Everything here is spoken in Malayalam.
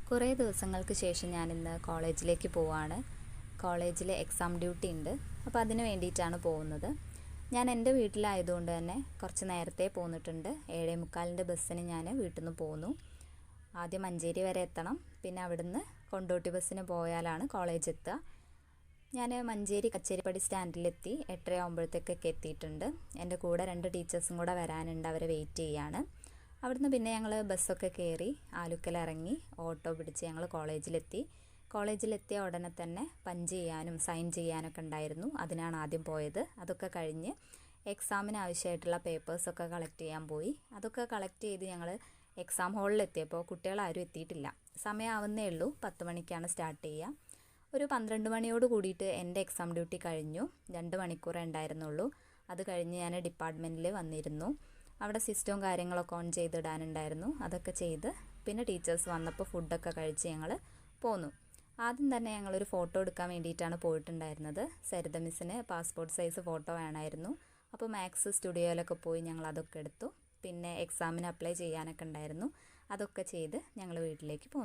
കുറേ ദിവസങ്ങൾക്ക് ശേഷം ഞാനിന്ന് കോളേജിലേക്ക് പോവാണ്. കോളേജിൽ എക്സാം ഡ്യൂട്ടി ഉണ്ട്. അപ്പോൾ അതിന് വേണ്ടിയിട്ടാണ് പോകുന്നത്. ഞാൻ എൻ്റെ വീട്ടിലായതുകൊണ്ട് തന്നെ കുറച്ച് നേരത്തെ പോന്നിട്ടുണ്ട്. 7:45 ബസ്സിന് ഞാൻ വീട്ടിൽ നിന്ന് പോന്നു. ആദ്യം മഞ്ചേരി വരെ എത്തണം. പിന്നെ അവിടുന്ന് കൊണ്ടോട്ടി ബസ്സിന് പോയാലാണ് കോളേജ് എത്തുക. ഞാൻ മഞ്ചേരി കച്ചേരിപ്പടി സ്റ്റാൻഡിലെത്തി. 8:30 ആകുമ്പോഴത്തേക്കൊക്കെ എത്തിയിട്ടുണ്ട്. എൻ്റെ കൂടെ 2 ടീച്ചേഴ്സും കൂടെ വരാനുണ്ട്. അവരെ വെയിറ്റ് ചെയ്യാണ്. അവിടുന്ന് പിന്നെ ഞങ്ങൾ ബസ്സൊക്കെ കയറി ആലുക്കൽ ഇറങ്ങി ഓട്ടോ പിടിച്ച് ഞങ്ങൾ കോളേജിലെത്തിയ ഉടനെ തന്നെ പഞ്ച് ചെയ്യാനും സൈൻ ചെയ്യാനൊക്കെ ഉണ്ടായിരുന്നു. അതിനാണ് ആദ്യം പോയത്. അതൊക്കെ കഴിഞ്ഞ് എക്സാമിന് ആവശ്യമായിട്ടുള്ള പേപ്പേഴ്സൊക്കെ കളക്ട് ചെയ്യാൻ പോയി. അതൊക്കെ കളക്ട് ചെയ്ത് ഞങ്ങൾ എക്സാം ഹാളിലെത്തിയപ്പോൾ കുട്ടികളാരും എത്തിയിട്ടില്ല. സമയമാവുന്നേ ഉള്ളൂ. 10 മണിക്കാണ് സ്റ്റാർട്ട് ചെയ്യുക. ഒരു 12 മണിയോട് കൂടിയിട്ട് എൻ്റെ എക്സാം ഡ്യൂട്ടി കഴിഞ്ഞു. 2 മണിക്കൂറേ ഉണ്ടായിരുന്നുള്ളൂ. അത് കഴിഞ്ഞ് ഞാൻ ഡിപ്പാർട്ട്മെൻറ്റിൽ വന്നിരുന്നു. അവിടെ സിസ്റ്റവും കാര്യങ്ങളൊക്കെ ഓൺ ചെയ്തിടാനുണ്ടായിരുന്നു. അതൊക്കെ ചെയ്ത് പിന്നെ ടീച്ചേഴ്സ് വന്നപ്പോൾ ഫുഡൊക്കെ കഴിച്ച് ഞങ്ങൾ പോന്നു. ആദ്യം തന്നെ ഞങ്ങളൊരു ഫോട്ടോ എടുക്കാൻ വേണ്ടിയിട്ടാണ് പോയിട്ടുണ്ടായിരുന്നത്. സരിത മിസ്സിന് പാസ്പോർട്ട് സൈസ് ഫോട്ടോ വേണമായിരുന്നു. അപ്പോൾ മാക്സ് സ്റ്റുഡിയോയിലൊക്കെ പോയി ഞങ്ങൾ അതൊക്കെ എടുത്തു. പിന്നെ എക്സാമിന് അപ്ലൈ ചെയ്യാനൊക്കെ ഉണ്ടായിരുന്നു. അതൊക്കെ ചെയ്ത് ഞങ്ങൾ വീട്ടിലേക്ക് പോന്നു.